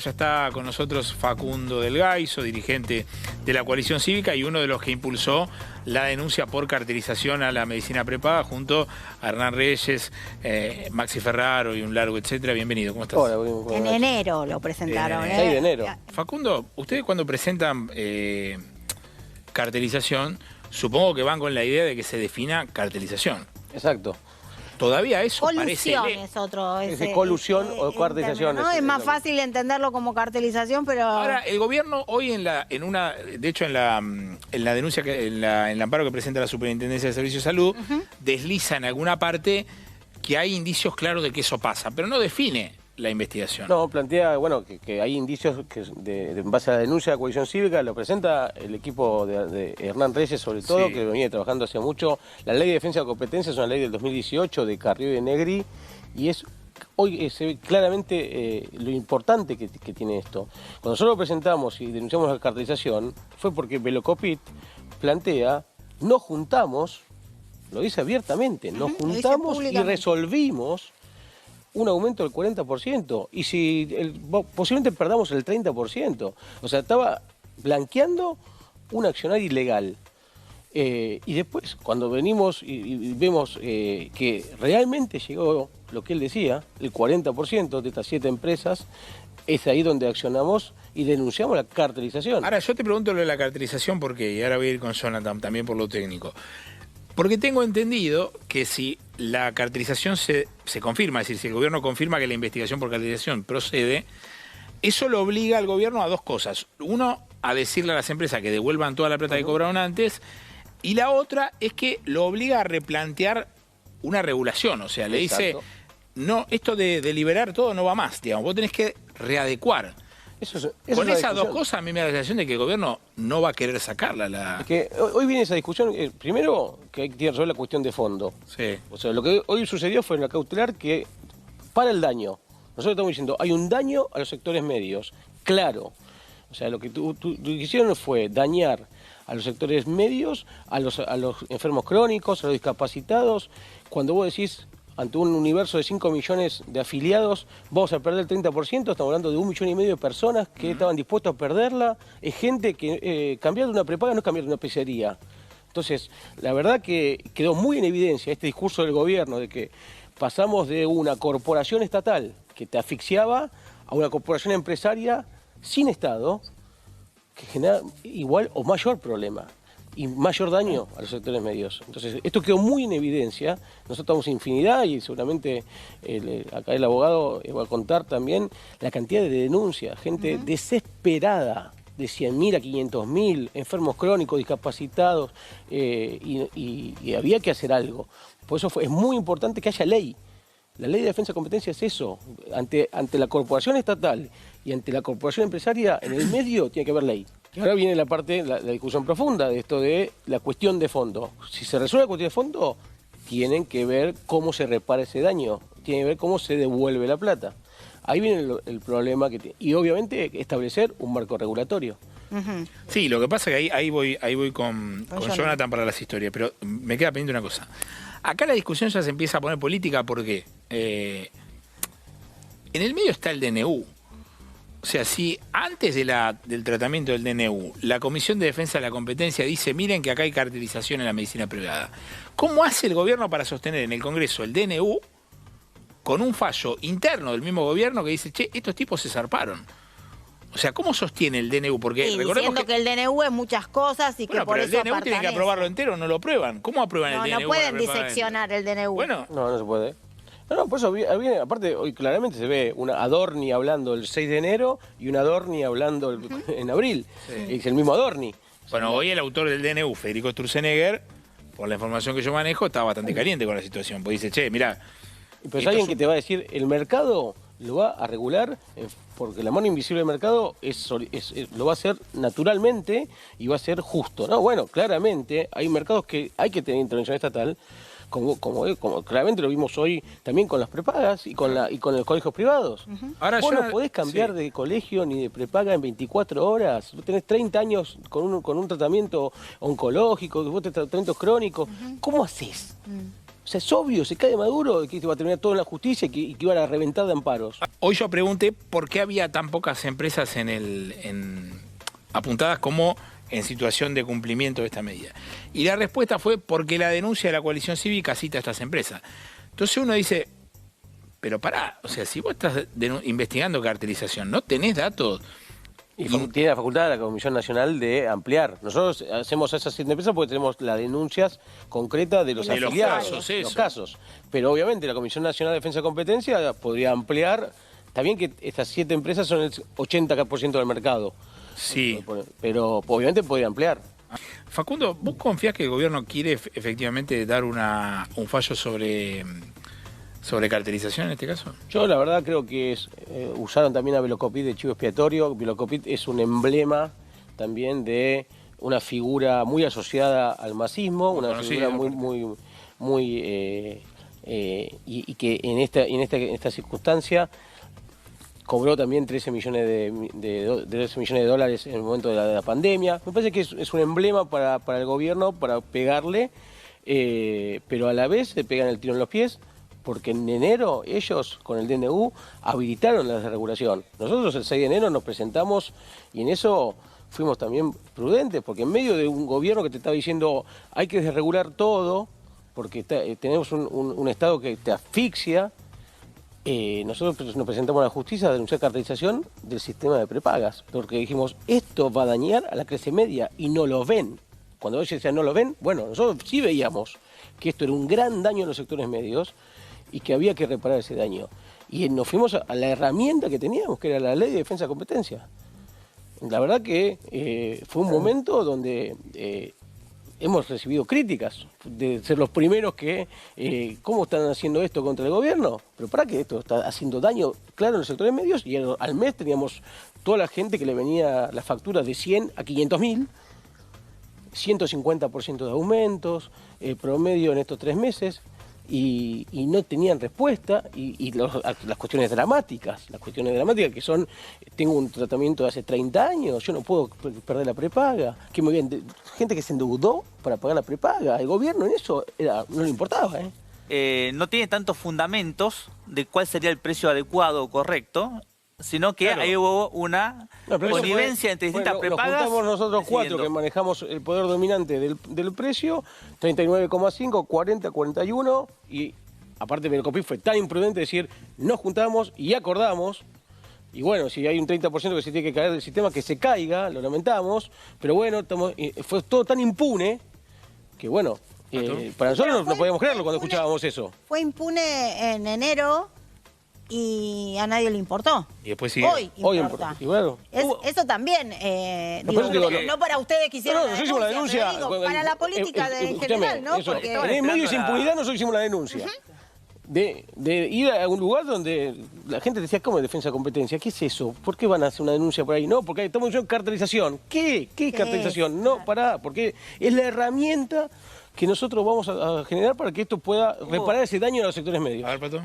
Ya está con nosotros Facundo Del Gaiso, dirigente de la Coalición Cívica y uno de los que impulsó la denuncia por cartelización a la medicina prepaga junto a Hernán Reyes, Maxi Ferraro y un largo etcétera. Bienvenido, ¿cómo estás? Hola, en enero lo presentaron. 6 de enero. Facundo, ustedes cuando presentan cartelización, supongo que van con la idea de que se defina cartelización. Exacto. Todavía eso Colusión parece... es otro. Es colusión o cartelización. ¿no? Es más fácil entenderlo como cartelización, pero... Ahora, el gobierno hoy en la denuncia, en el amparo que presenta la Superintendencia de Servicios de Salud, desliza en alguna parte que hay indicios claros de que eso pasa, pero no define la investigación. No, plantea, bueno, que hay indicios que en base a la denuncia de la Coalición Cívica, lo presenta el equipo de Hernán Reyes, sobre todo, Sí. que venía trabajando hace mucho. La Ley de Defensa de Competencia es una ley del 2018 de Carrió y de Negri, y hoy se ve claramente lo importante que tiene esto. Cuando nosotros lo presentamos y denunciamos la cartelización, fue porque Velocopit plantea, nos juntamos, lo dice abiertamente, nos juntamos y resolvimos un aumento del 40%, y si posiblemente perdamos el 30%. O sea, estaba blanqueando un accionar ilegal. Y después, cuando venimos y vemos que realmente llegó lo que él decía, el 40% de estas 7 empresas, es ahí donde accionamos y denunciamos la cartelización. Ahora, yo te pregunto lo de la cartelización porque, y ahora voy a ir con Jonathan también por lo técnico. Porque tengo entendido que si la cartelización se confirma, es decir, si el gobierno confirma que la investigación por cartelización procede, eso lo obliga al gobierno a dos cosas. Uno, a decirle a las empresas que devuelvan toda la plata que cobraron antes, y la otra es que lo obliga a replantear una regulación. O sea, le dice, no, esto de liberar todo no va más, digamos, vos tenés que readecuar. Con esas dos cosas a mí me da la sensación de que el gobierno no va a querer sacarla. Es que hoy viene esa discusión, primero que hay que resolver la cuestión de fondo. Sí. O sea, lo que hoy sucedió fue en la cautelar que para el daño. Nosotros estamos diciendo, hay un daño a los sectores medios, claro. O sea, lo que hicieron fue dañar a los sectores medios, a los enfermos crónicos, a los discapacitados. Cuando vos decís, ante un universo de 5 millones de afiliados, vamos a perder el 30%, estamos hablando de 1,5 millones de personas que estaban dispuestos a perderla. Es gente que cambiar de una prepaga no es cambiar de una pizzería. Entonces, la verdad que quedó muy en evidencia este discurso del gobierno de que pasamos de una corporación estatal que te asfixiaba a una corporación empresaria sin Estado que genera igual o mayor problema y mayor daño a los sectores medios. Entonces, esto quedó muy en evidencia. Nosotros estamos infinidad y seguramente acá el abogado va a contar también la cantidad de denuncias, gente desesperada, de 100.000 a 500.000, enfermos crónicos, discapacitados, y había que hacer algo. Por eso es muy importante que haya ley. La ley de defensa de competencia es eso. Ante la corporación estatal y ante la corporación empresaria, en el medio tiene que haber ley. Y ahora viene la parte, la discusión profunda de esto de la cuestión de fondo. Si se resuelve la cuestión de fondo, tienen que ver cómo se repara ese daño, tienen que ver cómo se devuelve la plata. Ahí viene el problema y obviamente establecer un marco regulatorio. Sí, lo que pasa es que ahí voy con Jonathan para las historias, pero me queda pendiente una cosa. Acá la discusión ya se empieza a poner política porque en el medio está el DNU. O sea, si antes del tratamiento del DNU, la Comisión de Defensa de la Competencia dice, miren que acá hay cartelización en la medicina privada, ¿cómo hace el gobierno para sostener en el Congreso el DNU con un fallo interno del mismo gobierno que dice, che, estos tipos se zarparon? O sea, ¿cómo sostiene el DNU? Porque sí, recordemos diciendo que el DNU es muchas cosas y que por pero eso el DNU tiene que aprobarlo entero, no lo aprueban. ¿Cómo aprueban el DNU? No pueden diseccionar el DNU. Bueno, no se puede. No, por eso viene, aparte hoy claramente se ve una Adorni hablando el 6 de enero y una Adorni hablando en abril. Sí. Es el mismo Adorni. Bueno, hoy el autor del DNU, Federico Sturzenegger, por la información que yo manejo, está bastante caliente con la situación. Porque dice, che, mirá... Pero es alguien que te va a decir, el mercado lo va a regular, porque la mano invisible del mercado lo va a hacer naturalmente y va a ser justo. No, bueno, claramente hay mercados que hay que tener intervención estatal, como claramente lo vimos hoy también con las prepagas y con los colegios privados. Ahora vos no podés cambiar de colegio ni de prepaga en 24 horas. Vos tenés 30 años con un tratamiento oncológico, vos tenés tratamientos crónicos. ¿Cómo haces? sea, es obvio, se cae Maduro, que esto va a terminar todo en la justicia y que iban a reventar de amparos. Hoy yo pregunté por qué había tan pocas empresas apuntadas como en situación de cumplimiento de esta medida. Y la respuesta fue porque la denuncia de la coalición cívica cita a estas empresas. Entonces uno dice, pero pará, o sea, si vos estás investigando cartelización, ¿no tenés datos? Y tiene la facultad de la Comisión Nacional de ampliar. Nosotros hacemos esas 7 empresas porque tenemos las denuncias concretas de los afiliados, los casos. Pero obviamente la Comisión Nacional de Defensa de Competencia podría ampliar. Está bien que estas 7 empresas son el 80% del mercado. Sí. Pero obviamente podría ampliar. Facundo, ¿vos confías que el gobierno quiere efectivamente dar un fallo sobre cartelización en este caso? Yo la verdad creo que usaron también a Velocopit de chivo expiatorio. Velocopit es un emblema también de una figura muy asociada al masismo, una figura y que en esta circunstancia cobró también 13 millones de dólares en el momento de la pandemia. Me parece que es un emblema para el gobierno, para pegarle, pero a la vez se pegan el tiro en los pies, porque en enero ellos, con el DNU, habilitaron la desregulación. Nosotros el 6 de enero nos presentamos y en eso fuimos también prudentes, porque en medio de un gobierno que te estaba diciendo hay que desregular todo, porque tenemos un Estado que te asfixia, nosotros nos presentamos a la justicia a denunciar cartelización del sistema de prepagas, porque dijimos, esto va a dañar a la clase media y no lo ven. Cuando ellos decían no lo ven, bueno, nosotros sí veíamos que esto era un gran daño en los sectores medios y que había que reparar ese daño. Y nos fuimos a la herramienta que teníamos, que era la Ley de Defensa de Competencia. La verdad que fue un momento donde hemos recibido críticas de ser los primeros que, ¿cómo están haciendo esto contra el gobierno? Pero para que esto está haciendo daño, claro, en los sectores medios, y al mes teníamos toda la gente que le venía las facturas de 100 a 500.000, 150% de aumentos, promedio en estos 3 meses, y no tenían respuesta, y las cuestiones dramáticas que son, tengo un tratamiento de hace 30 años, yo no puedo perder la prepaga, gente que se endeudó para pagar la prepaga, el gobierno en eso no le importaba. No tiene tantos fundamentos de cuál sería el precio adecuado o correcto, sino que ahí hubo una connivencia entre distintas prepagas. Nos juntamos nosotros 4 que manejamos el poder dominante del precio, 39,5, 40, 41, y aparte Velocopit fue tan imprudente decir, nos juntamos y acordamos, y bueno, si hay un 30% que se tiene que caer del sistema, que se caiga, lo lamentamos, pero bueno, fue todo tan impune, que bueno, para nosotros no podíamos creerlo cuando escuchábamos eso. Fue impune en enero y a nadie le importó. Y después sigue. Hoy importa. Y bueno, eso también, no para ustedes que hicieron nosotros hicimos la denuncia. pero digo, para la política en general, ¿no? Porque en medio de impunidad nosotros hicimos la denuncia. De ir a un lugar donde la gente decía, ¿cómo es defensa de competencia? ¿Qué es eso? ¿Por qué van a hacer una denuncia por ahí? No, porque estamos diciendo cartelización. ¿Qué cartelización? No, pará, porque es la herramienta que nosotros vamos a generar para que esto pueda reparar ese daño a los sectores medios. A ver, Pato.